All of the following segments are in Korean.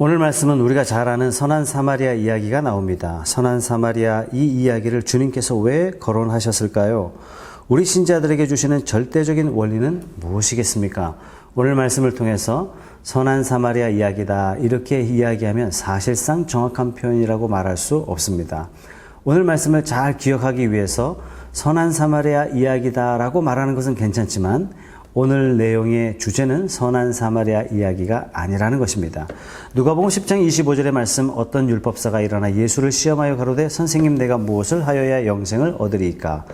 오늘 말씀은 우리가 잘 아는 선한 사마리아 이야기가 나옵니다. 선한 사마리아 이 이야기를 주님께서 왜 거론하셨을까요? 우리 신자들에게 주시는 절대적인 원리는 무엇이겠습니까? 오늘 말씀을 통해서 선한 사마리아 이야기다 이렇게 이야기하면 사실상 정확한 표현이라고 말할 수 없습니다. 오늘 말씀을 잘 기억하기 위해서 선한 사마리아 이야기다라고 말하는 것은 괜찮지만 오늘 내용의 주제는 선한 사마리아 이야기가 아니라는 것입니다. 누가복음 10장 25절의 말씀, 어떤 율법사가 일어나 예수를 시험하여 가로되 선생님 내가 무엇을 하여야 영생을 얻으리이까?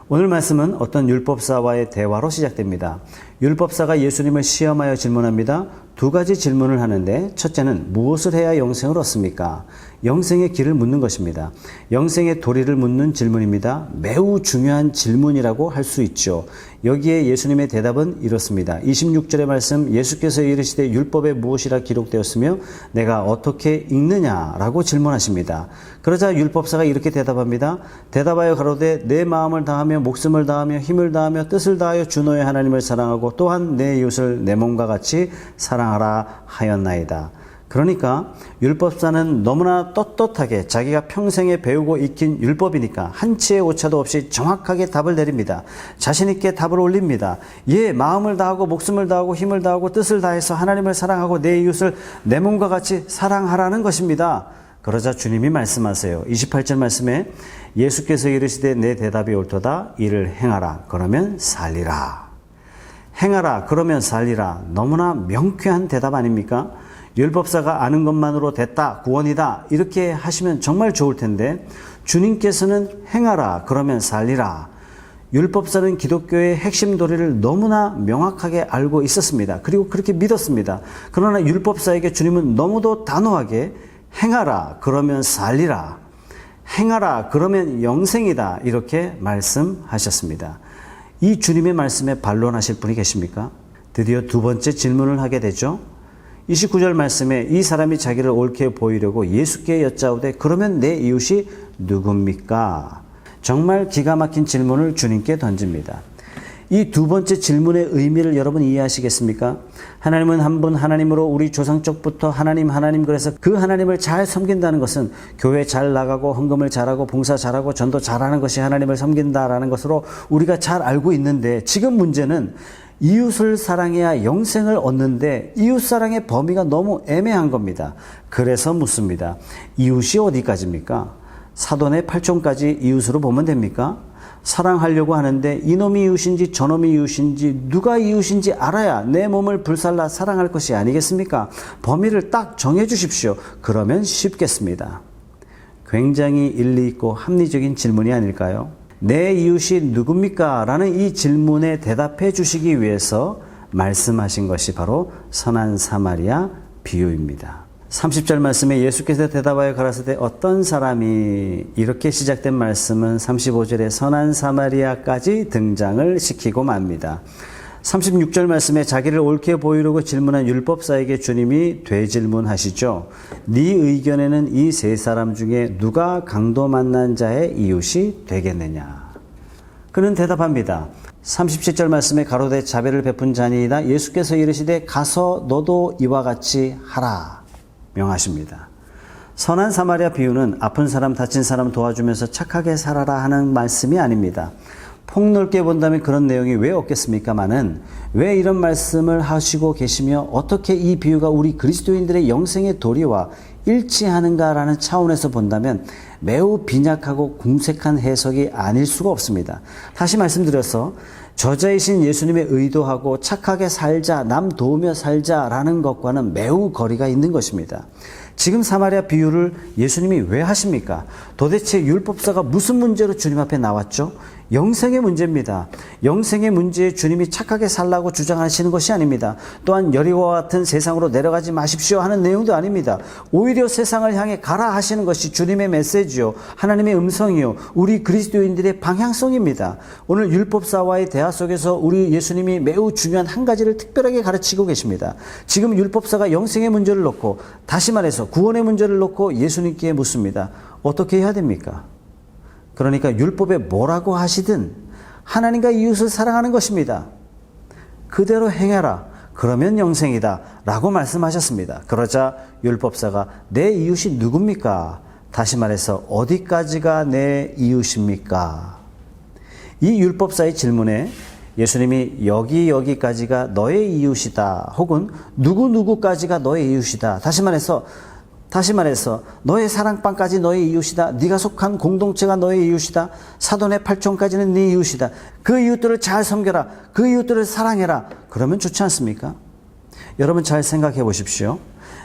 오늘 말씀은 어떤 율법사와의 대화로 시작됩니다. 율법사가 예수님을 시험하여 질문합니다. 두 가지 질문을 하는데 첫째는 무엇을 해야 영생을 얻습니까? 영생의 길을 묻는 것입니다. 영생의 도리를 묻는 질문입니다. 매우 중요한 질문이라고 할 수 있죠. 여기에 예수님의 대답은 이렇습니다. 26절의 말씀, 예수께서 이르시되 율법에 무엇이라 기록되었으며 내가 어떻게 읽느냐라고 질문하십니다. 그러자 율법사가 이렇게 대답합니다. 대답하여 가로되 내 마음을 다하며 목숨을 다하며 힘을 다하며 뜻을 다하여 주 너의 하나님을 사랑하고 또한 내 이웃을 내 몸과 같이 사랑하라 하였나이다. 그러니까 율법사는 너무나 떳떳하게 자기가 평생에 배우고 익힌 율법이니까 한치의 오차도 없이 정확하게 답을 내립니다. 자신 있게 답을 올립니다. 예, 마음을 다하고 목숨을 다하고 힘을 다하고 뜻을 다해서 하나님을 사랑하고 내 이웃을 내 몸과 같이 사랑하라는 것입니다. 그러자 주님이 말씀하세요. 28절 말씀에 예수께서 이르시되 내 대답이 옳도다. 이를 행하라. 그러면 살리라. 행하라. 그러면 살리라. 너무나 명쾌한 대답 아닙니까? 율법사가 아는 것만으로 됐다, 구원이다 이렇게 하시면 정말 좋을 텐데 주님께서는 행하라, 그러면 살리라. 율법사는 기독교의 핵심 도리를 너무나 명확하게 알고 있었습니다. 그리고 그렇게 믿었습니다. 그러나 율법사에게 주님은 너무도 단호하게 행하라, 그러면 살리라. 행하라, 그러면 영생이다 이렇게 말씀하셨습니다. 이 주님의 말씀에 반론하실 분이 계십니까? 드디어 두 번째 질문을 하게 되죠. 29절 말씀에 이 사람이 자기를 옳게 보이려고 예수께 여짜오되 그러면 내 이웃이 누굽니까? 정말 기가 막힌 질문을 주님께 던집니다. 이 두 번째 질문의 의미를 여러분 이해하시겠습니까? 하나님은 한 분 하나님으로 우리 조상적부터 하나님 그래서 그 하나님을 잘 섬긴다는 것은 교회 잘 나가고 헌금을 잘하고 봉사 잘하고 전도 잘하는 것이 하나님을 섬긴다라는 것으로 우리가 잘 알고 있는데 지금 문제는 이웃을 사랑해야 영생을 얻는데 이웃사랑의 범위가 너무 애매한 겁니다. 그래서 묻습니다. 이웃이 어디까지입니까? 사돈의 팔촌까지 이웃으로 보면 됩니까? 사랑하려고 하는데 이놈이 이웃인지 저놈이 이웃인지 누가 이웃인지 알아야 내 몸을 불살라 사랑할 것이 아니겠습니까? 범위를 딱 정해 주십시오. 그러면 쉽겠습니다. 굉장히 일리 있고 합리적인 질문이 아닐까요? 내 이웃이 누굽니까? 라는 이 질문에 대답해 주시기 위해서 말씀하신 것이 바로 선한 사마리아 비유입니다. 30절 말씀에 예수께서 대답하여 가라사대 어떤 사람이 이렇게 시작된 말씀은 35절에 선한 사마리아까지 등장을 시키고 맙니다. 36절 말씀에 자기를 옳게 보이려고 질문한 율법사에게 주님이 되질문하시죠. 네 의견에는 이 세 사람 중에 누가 강도 만난 자의 이웃이 되겠느냐? 그는 대답합니다. 37절 말씀에 가로되 자비를 베푼 자니이다. 예수께서 이르시되 가서 너도 이와 같이 하라 명하십니다. 선한 사마리아 비유는 아픈 사람 다친 사람 도와주면서 착하게 살아라 하는 말씀이 아닙니다. 폭넓게 본다면 그런 내용이 왜 없겠습니까마는 왜 이런 말씀을 하시고 계시며 어떻게 이 비유가 우리 그리스도인들의 영생의 도리와 일치하는가라는 차원에서 본다면 매우 빈약하고 궁색한 해석이 아닐 수가 없습니다. 다시 말씀드려서 저자이신 예수님의 의도하고 착하게 살자, 남 도우며 살자라는 것과는 매우 거리가 있는 것입니다. 지금 사마리아 비유를 예수님이 왜 하십니까? 도대체 율법사가 무슨 문제로 주님 앞에 나왔죠? 영생의 문제입니다. 영생의 문제에 주님이 착하게 살라고 주장하시는 것이 아닙니다. 또한 여리고와 같은 세상으로 내려가지 마십시오 하는 내용도 아닙니다. 오히려 세상을 향해 가라 하시는 것이 주님의 메시지요. 하나님의 음성이요. 우리 그리스도인들의 방향성입니다. 오늘 율법사와의 대화 속에서 우리 예수님이 매우 중요한 한 가지를 특별하게 가르치고 계십니다. 지금 율법사가 영생의 문제를 놓고 다시 말해서 구원의 문제를 놓고 예수님께 묻습니다. 어떻게 해야 됩니까? 그러니까 율법에 뭐라고 하시든 하나님과 이웃을 사랑하는 것입니다. 그대로 행해라. 그러면 영생이다 라고 말씀하셨습니다. 그러자 율법사가 내 이웃이 누굽니까? 다시 말해서 어디까지가 내 이웃입니까? 이 율법사의 질문에 예수님이 여기까지가 너의 이웃이다 혹은 누구누구까지가 너의 이웃이다. 다시 말해서 너의 사랑방까지 너의 이웃이다. 네가 속한 공동체가 너의 이웃이다. 사돈의 팔촌까지는 네 이웃이다. 그 이웃들을 잘 섬겨라. 그 이웃들을 사랑해라. 그러면 좋지 않습니까? 여러분 잘 생각해 보십시오.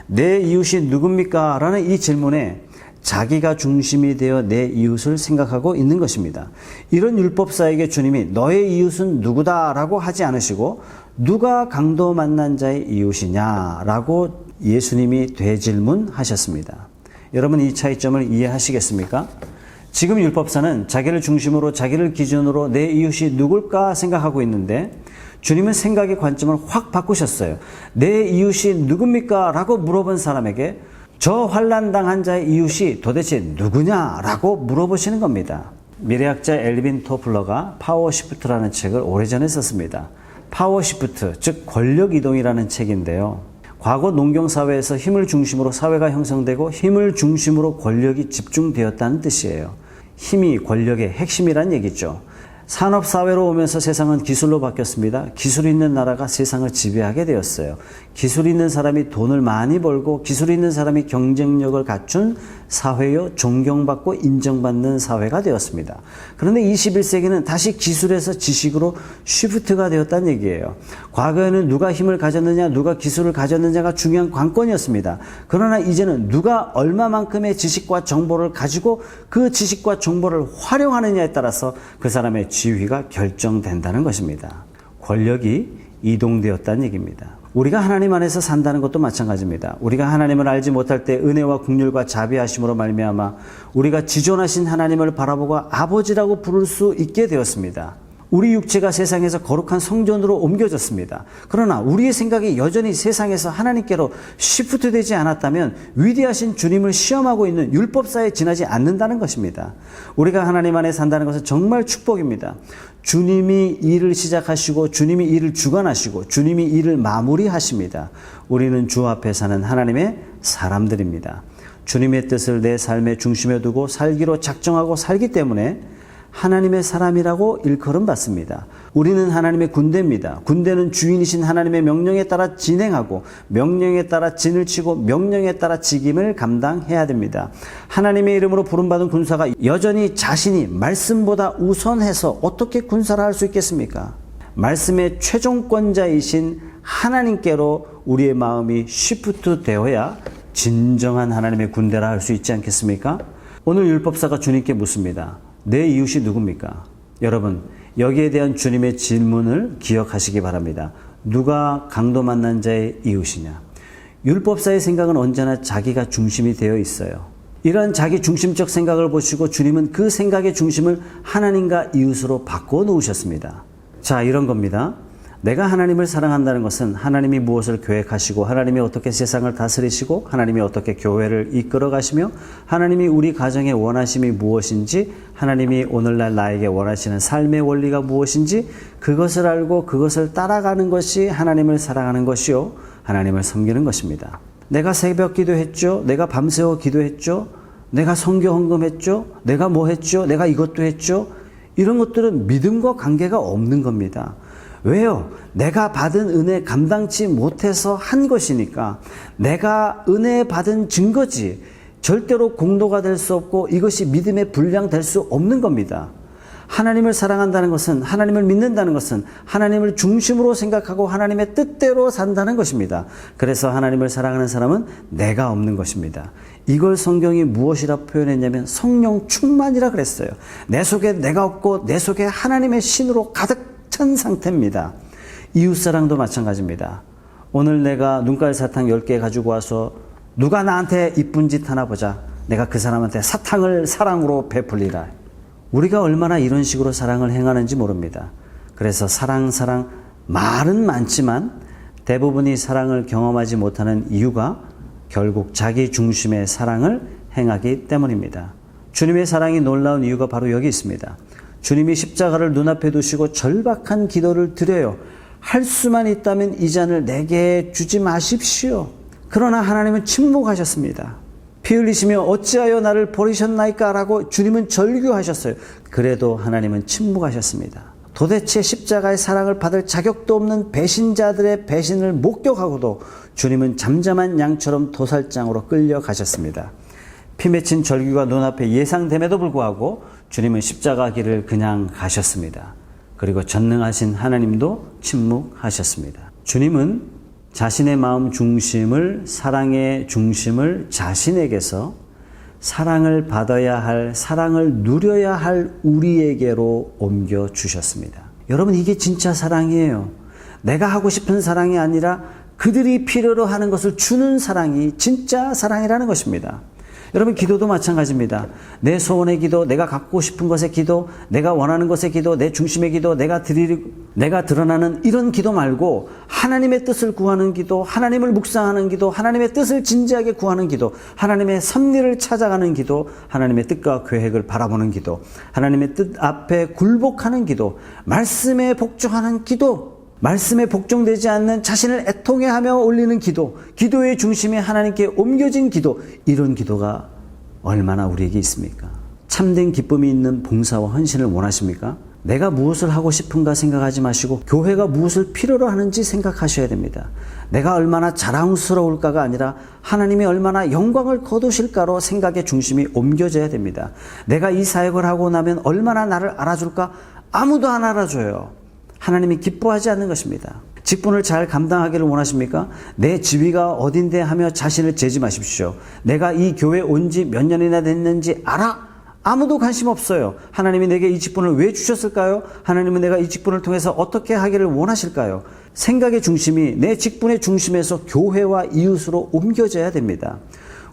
내 이웃이 누굽니까? 라는 이 질문에 자기가 중심이 되어 내 이웃을 생각하고 있는 것입니다. 이런 율법사에게 주님이 너의 이웃은 누구다 라고 하지 않으시고 누가 강도 만난 자의 이웃이냐 라고 예수님이 되질문하셨습니다. 여러분 이 차이점을 이해하시겠습니까? 지금 율법사는 자기를 중심으로 자기를 기준으로 내 이웃이 누굴까 생각하고 있는데 주님은 생각의 관점을 확 바꾸셨어요. 내 이웃이 누굽니까? 라고 물어본 사람에게 저 환난당한 자의 이웃이 도대체 누구냐라고 물어보시는 겁니다. 미래학자 엘빈 토플러가 파워시프트라는 책을 오래전에 썼습니다. 파워시프트, 즉 권력이동이라는 책인데요. 과거 농경사회에서 힘을 중심으로 사회가 형성되고 힘을 중심으로 권력이 집중되었다는 뜻이에요. 힘이 권력의 핵심이란 얘기죠. 산업사회로 오면서 세상은 기술로 바뀌었습니다. 기술 있는 나라가 세상을 지배하게 되었어요. 기술 있는 사람이 돈을 많이 벌고 기술 있는 사람이 경쟁력을 갖춘 사회요 존경받고 인정받는 사회가 되었습니다. 그런데 21세기는 다시 기술에서 지식으로 쉬프트가 되었다는 얘기예요. 과거에는 누가 힘을 가졌느냐 누가 기술을 가졌느냐가 중요한 관건이었습니다. 그러나 이제는 누가 얼마만큼의 지식과 정보를 가지고 그 지식과 정보를 활용하느냐에 따라서 그 사람의 지위가 결정된다는 것입니다. 권력이 이동되었다는 얘기입니다. 우리가 하나님 안에서 산다는 것도 마찬가지입니다. 우리가 하나님을 알지 못할 때 은혜와 긍휼과 자비하심으로 말미암아 우리가 지존하신 하나님을 바라보고 아버지라고 부를 수 있게 되었습니다. 우리 육체가 세상에서 거룩한 성전으로 옮겨졌습니다. 그러나 우리의 생각이 여전히 세상에서 하나님께로 시프트되지 않았다면 위대하신 주님을 시험하고 있는 율법사에 지나지 않는다는 것입니다. 우리가 하나님 안에 산다는 것은 정말 축복입니다. 주님이 일을 시작하시고 주님이 일을 주관하시고 주님이 일을 마무리하십니다. 우리는 주 앞에 사는 하나님의 사람들입니다. 주님의 뜻을 내 삶의 중심에 두고 살기로 작정하고 살기 때문에 하나님의 사람이라고 일컬음 받습니다. 우리는 하나님의 군대입니다. 군대는 주인이신 하나님의 명령에 따라 진행하고 명령에 따라 진을 치고 명령에 따라 직임을 감당해야 됩니다. 하나님의 이름으로 부름받은 군사가 여전히 자신이 말씀보다 우선해서 어떻게 군사를 할 수 있겠습니까? 말씀의 최종권자이신 하나님께로 우리의 마음이 시프트 되어야 진정한 하나님의 군대라 할 수 있지 않겠습니까? 오늘 율법사가 주님께 묻습니다. 내 이웃이 누굽니까? 여러분, 여기에 대한 주님의 질문을 기억하시기 바랍니다. 누가 강도 만난 자의 이웃이냐? 율법사의 생각은 언제나 자기가 중심이 되어 있어요. 이러한 자기 중심적 생각을 보시고 주님은 그 생각의 중심을 하나님과 이웃으로 바꿔 놓으셨습니다. 자, 이런 겁니다. 내가 하나님을 사랑한다는 것은 하나님이 무엇을 계획하시고 하나님이 어떻게 세상을 다스리시고 하나님이 어떻게 교회를 이끌어 가시며 하나님이 우리 가정의 원하심이 무엇인지 하나님이 오늘날 나에게 원하시는 삶의 원리가 무엇인지 그것을 알고 그것을 따라가는 것이 하나님을 사랑하는 것이요 하나님을 섬기는 것입니다. 내가 새벽 기도했죠. 내가 밤새워 기도했죠. 내가 선교 헌금했죠. 내가 뭐 했죠. 내가 이것도 했죠. 이런 것들은 믿음과 관계가 없는 겁니다. 왜요? 내가 받은 은혜 감당치 못해서 한 것이니까. 내가 은혜 받은 증거지. 절대로 공로가 될 수 없고 이것이 믿음의 분량 될 수 없는 겁니다. 하나님을 사랑한다는 것은 하나님을 믿는다는 것은 하나님을 중심으로 생각하고 하나님의 뜻대로 산다는 것입니다. 그래서 하나님을 사랑하는 사람은 내가 없는 것입니다. 이걸 성경이 무엇이라 표현했냐면 성령 충만이라 그랬어요. 내 속에 내가 없고 내 속에 하나님의 신으로 가득 찬 상태입니다. 이웃사랑도 마찬가지입니다. 오늘 내가 눈깔 사탕 10개 가지고 와서 누가 나한테 이쁜 짓 하나 보자. 내가 그 사람한테 사탕을 사랑으로 베풀리라. 우리가 얼마나 이런 식으로 사랑을 행하는지 모릅니다. 그래서 사랑 말은 많지만 대부분이 사랑을 경험하지 못하는 이유가 결국 자기 중심의 사랑을 행하기 때문입니다. 주님의 사랑이 놀라운 이유가 바로 여기 있습니다. 주님이 십자가를 눈앞에 두시고 절박한 기도를 드려요. 할 수만 있다면 이 잔을 내게 주지 마십시오. 그러나 하나님은 침묵하셨습니다. 피 흘리시며 어찌하여 나를 버리셨나이까 라고 주님은 절규하셨어요. 그래도 하나님은 침묵하셨습니다. 도대체 십자가의 사랑을 받을 자격도 없는 배신자들의 배신을 목격하고도 주님은 잠잠한 양처럼 도살장으로 끌려가셨습니다. 피 맺힌 절규가 눈앞에 예상됨에도 불구하고 주님은 십자가 길을 그냥 가셨습니다. 그리고 전능하신 하나님도 침묵하셨습니다. 주님은 자신의 마음 중심을, 사랑의 중심을 자신에게서 사랑을 받아야 할, 사랑을 누려야 할 우리에게로 옮겨주셨습니다. 여러분, 이게 진짜 사랑이에요. 내가 하고 싶은 사랑이 아니라 그들이 필요로 하는 것을 주는 사랑이 진짜 사랑이라는 것입니다. 여러분, 기도도 마찬가지입니다. 내 소원의 기도, 내가 갖고 싶은 것의 기도, 내가 원하는 것의 기도, 내 중심의 기도, 내가 드러나는 이런 기도 말고 하나님의 뜻을 구하는 기도, 하나님을 묵상하는 기도, 하나님의 뜻을 진지하게 구하는 기도, 하나님의 섭리를 찾아가는 기도, 하나님의 뜻과 계획을 바라보는 기도, 하나님의 뜻 앞에 굴복하는 기도, 말씀에 복종하는 기도, 말씀에 복종되지 않는 자신을 애통해하며 올리는 기도, 기도의 중심이 하나님께 옮겨진 기도, 이런 기도가 얼마나 우리에게 있습니까? 참된 기쁨이 있는 봉사와 헌신을 원하십니까? 내가 무엇을 하고 싶은가 생각하지 마시고 교회가 무엇을 필요로 하는지 생각하셔야 됩니다. 내가 얼마나 자랑스러울까가 아니라 하나님이 얼마나 영광을 거두실까로 생각의 중심이 옮겨져야 됩니다. 내가 이 사역을 하고 나면 얼마나 나를 알아줄까? 아무도 안 알아줘요. 하나님이 기뻐하지 않는 것입니다. 직분을 잘 감당하기를 원하십니까? 내 지위가 어딘데 하며 자신을 재지 마십시오. 내가 이 교회에 온 지 몇 년이나 됐는지 알아? 아무도 관심 없어요. 하나님이 내게 이 직분을 왜 주셨을까요? 하나님은 내가 이 직분을 통해서 어떻게 하기를 원하실까요? 생각의 중심이 내 직분의 중심에서 교회와 이웃으로 옮겨져야 됩니다.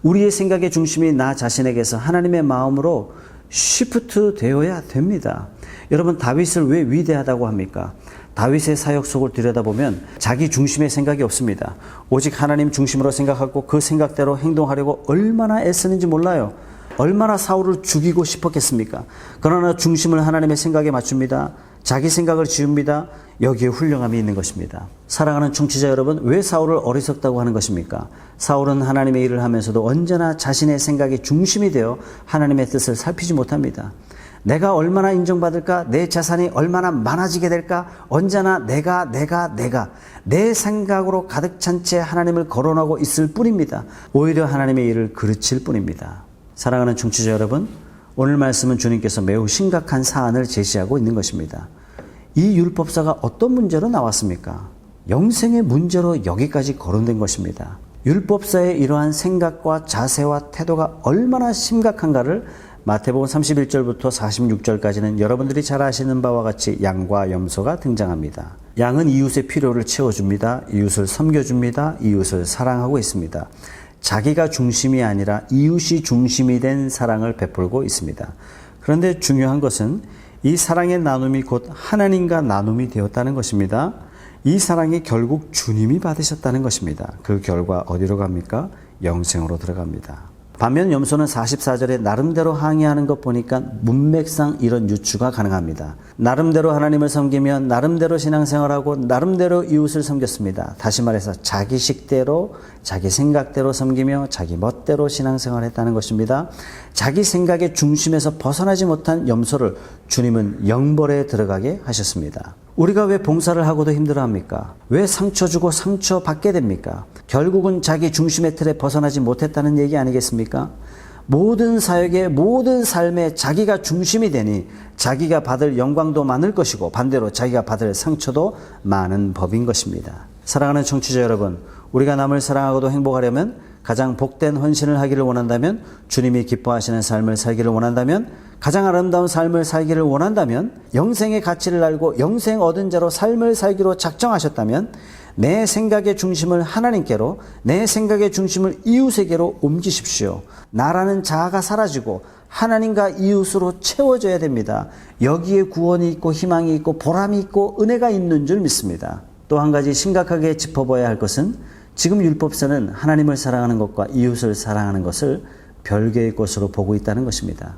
우리의 생각의 중심이 나 자신에게서 하나님의 마음으로 시프트 되어야 됩니다. 여러분, 다윗을 왜 위대하다고 합니까? 다윗의 사역 속을 들여다보면 자기 중심의 생각이 없습니다. 오직 하나님 중심으로 생각하고 그 생각대로 행동하려고 얼마나 애쓰는지 몰라요. 얼마나 사울을 죽이고 싶었겠습니까? 그러나 중심을 하나님의 생각에 맞춥니다. 자기 생각을 지웁니다. 여기에 훌륭함이 있는 것입니다. 사랑하는 청취자 여러분, 왜 사울을 어리석다고 하는 것입니까? 사울은 하나님의 일을 하면서도 언제나 자신의 생각이 중심이 되어 하나님의 뜻을 살피지 못합니다. 내가 얼마나 인정받을까? 내 자산이 얼마나 많아지게 될까? 언제나 내가 내 생각으로 가득 찬 채 하나님을 거론하고 있을 뿐입니다. 오히려 하나님의 일을 그르칠 뿐입니다. 사랑하는 청취자 여러분, 오늘 말씀은 주님께서 매우 심각한 사안을 제시하고 있는 것입니다. 이 율법사가 어떤 문제로 나왔습니까? 영생의 문제로 여기까지 거론된 것입니다. 율법사의 이러한 생각과 자세와 태도가 얼마나 심각한가를 마태복음 31절부터 46절까지는 여러분들이 잘 아시는 바와 같이 양과 염소가 등장합니다. 양은 이웃의 필요를 채워줍니다. 이웃을 섬겨줍니다. 이웃을 사랑하고 있습니다. 자기가 중심이 아니라 이웃이 중심이 된 사랑을 베풀고 있습니다. 그런데 중요한 것은 이 사랑의 나눔이 곧 하나님과 나눔이 되었다는 것입니다. 이 사랑이 결국 주님이 받으셨다는 것입니다. 그 결과 어디로 갑니까? 영생으로 들어갑니다. 반면 염소는 44절에 나름대로 항의하는 것 보니까 문맥상 이런 유추가 가능합니다. 나름대로 하나님을 섬기며 나름대로 신앙생활하고 나름대로 이웃을 섬겼습니다. 다시 말해서 자기 식대로 자기 생각대로 섬기며 자기 멋대로 신앙생활했다는 것입니다. 자기 생각의 중심에서 벗어나지 못한 염소를 주님은 영벌에 들어가게 하셨습니다. 우리가 왜 봉사를 하고도 힘들어합니까? 왜 상처 주고 상처 받게 됩니까? 결국은 자기 중심의 틀에 벗어나지 못했다는 얘기 아니겠습니까? 모든 사역의 모든 삶에 자기가 중심이 되니 자기가 받을 영광도 많을 것이고 반대로 자기가 받을 상처도 많은 법인 것입니다. 사랑하는 청취자 여러분, 우리가 남을 사랑하고도 행복하려면 가장 복된 헌신을 하기를 원한다면, 주님이 기뻐하시는 삶을 살기를 원한다면, 가장 아름다운 삶을 살기를 원한다면, 영생의 가치를 알고 영생 얻은 자로 삶을 살기로 작정하셨다면 내 생각의 중심을 하나님께로, 내 생각의 중심을 이웃에게로 옮기십시오. 나라는 자아가 사라지고 하나님과 이웃으로 채워져야 됩니다. 여기에 구원이 있고 희망이 있고 보람이 있고 은혜가 있는 줄 믿습니다. 또 한 가지 심각하게 짚어봐야 할 것은 지금 율법서는 하나님을 사랑하는 것과 이웃을 사랑하는 것을 별개의 것으로 보고 있다는 것입니다.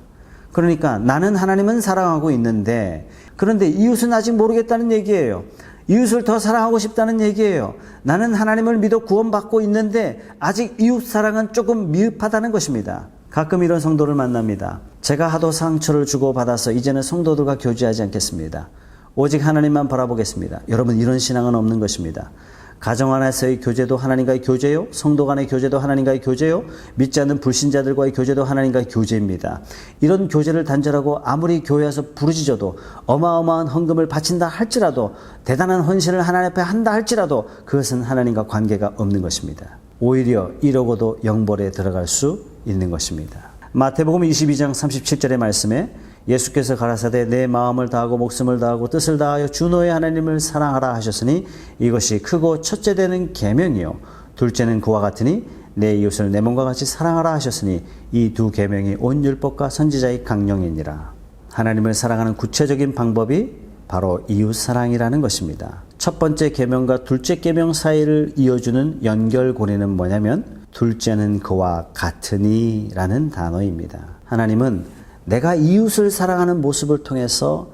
그러니까 나는 하나님은 사랑하고 있는데, 그런데 이웃은 아직 모르겠다는 얘기예요. 이웃을 더 사랑하고 싶다는 얘기예요. 나는 하나님을 믿어 구원받고 있는데 아직 이웃 사랑은 조금 미흡하다는 것입니다. 가끔 이런 성도를 만납니다. 제가 하도 상처를 주고받아서 이제는 성도들과 교제하지 않겠습니다. 오직 하나님만 바라보겠습니다. 여러분, 이런 신앙은 없는 것입니다. 가정 안에서의 교제도 하나님과의 교제요, 성도 간의 교제도 하나님과의 교제요, 믿지 않는 불신자들과의 교제도 하나님과의 교제입니다. 이런 교제를 단절하고 아무리 교회에서 부르짖어도 어마어마한 헌금을 바친다 할지라도, 대단한 헌신을 하나님 앞에 한다 할지라도 그것은 하나님과 관계가 없는 것입니다. 오히려 이러고도 영벌에 들어갈 수 있는 것입니다. 마태복음 22장 37절의 말씀에 예수께서 가라사대 내 마음을 다하고 목숨을 다하고 뜻을 다하여 주 너의 하나님을 사랑하라 하셨으니 이것이 크고 첫째 되는 계명이요 둘째는 그와 같으니 내 이웃을 내 몸과 같이 사랑하라 하셨으니 이 두 계명이 온 율법과 선지자의 강령이니라. 하나님을 사랑하는 구체적인 방법이 바로 이웃 사랑이라는 것입니다. 첫 번째 계명과 둘째 계명 사이를 이어주는 연결고리는 뭐냐면 둘째는 그와 같으니 라는 단어입니다. 하나님은 내가 이웃을 사랑하는 모습을 통해서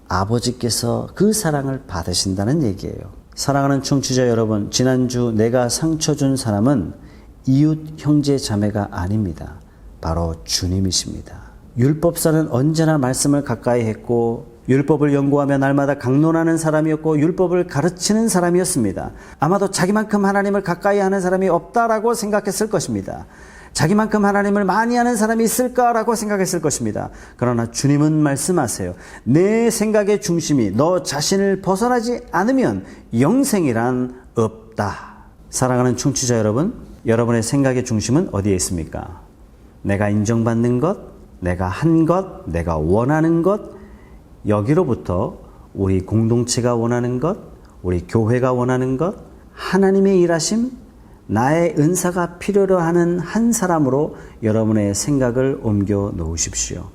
아버지께서 그 사랑을 받으신다는 얘기예요. 사랑하는 청취자 여러분, 지난주 내가 상처 준 사람은 이웃 형제 자매가 아닙니다. 바로 주님이십니다. 율법사는 언제나 말씀을 가까이 했고 율법을 연구하며 날마다 강론하는 사람이었고 율법을 가르치는 사람이었습니다. 아마도 자기만큼 하나님을 가까이 하는 사람이 없다라고 생각했을 것입니다. 자기만큼 하나님을 많이 하는 사람이 있을까라고 생각했을 것입니다. 그러나 주님은 말씀하세요. 내 생각의 중심이 너 자신을 벗어나지 않으면 영생이란 없다. 사랑하는 청취자 여러분, 여러분의 생각의 중심은 어디에 있습니까? 내가 인정받는 것, 내가 한 것, 내가 원하는 것, 여기로부터 우리 공동체가 원하는 것, 우리 교회가 원하는 것, 하나님의 일하심, 나의 은사가 필요로 하는 한 사람으로 여러분의 생각을 옮겨 놓으십시오.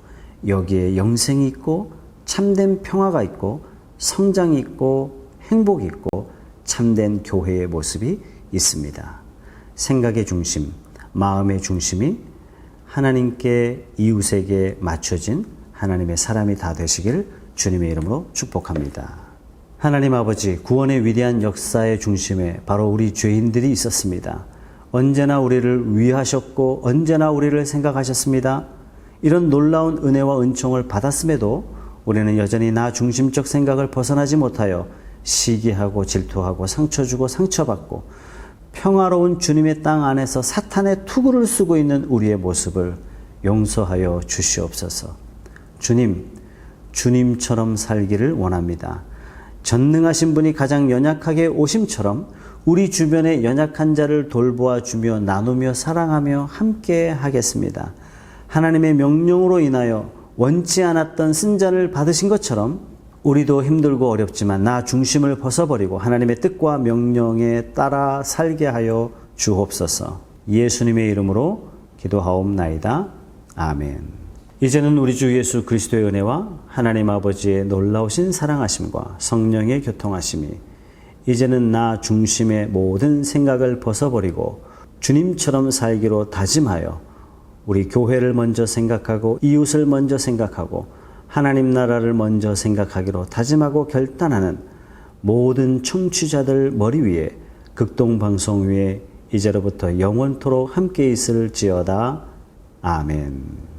여기에 영생이 있고 참된 평화가 있고 성장이 있고 행복이 있고 참된 교회의 모습이 있습니다. 생각의 중심, 마음의 중심이 하나님께 이웃에게 맞춰진 하나님의 사람이 다 되시길 주님의 이름으로 축복합니다. 하나님 아버지, 구원의 위대한 역사의 중심에 바로 우리 죄인들이 있었습니다. 언제나 우리를 위하셨고 언제나 우리를 생각하셨습니다. 이런 놀라운 은혜와 은총을 받았음에도 우리는 여전히 나 중심적 생각을 벗어나지 못하여 시기하고 질투하고 상처 주고 상처받고 평화로운 주님의 땅 안에서 사탄의 투구를 쓰고 있는 우리의 모습을 용서하여 주시옵소서. 주님, 주님처럼 살기를 원합니다. 전능하신 분이 가장 연약하게 오심처럼 우리 주변의 연약한 자를 돌보아 주며 나누며 사랑하며 함께 하겠습니다. 하나님의 명령으로 인하여 원치 않았던 쓴잔을 받으신 것처럼 우리도 힘들고 어렵지만 나 중심을 벗어버리고 하나님의 뜻과 명령에 따라 살게 하여 주옵소서. 예수님의 이름으로 기도하옵나이다. 아멘. 이제는 우리 주 예수 그리스도의 은혜와 하나님 아버지의 놀라우신 사랑하심과 성령의 교통하심이 이제는 나 중심의 모든 생각을 벗어버리고 주님처럼 살기로 다짐하여 우리 교회를 먼저 생각하고 이웃을 먼저 생각하고 하나님 나라를 먼저 생각하기로 다짐하고 결단하는 모든 청취자들 머리 위에 극동방송 위에 이제로부터 영원토록 함께 있을지어다. 아멘.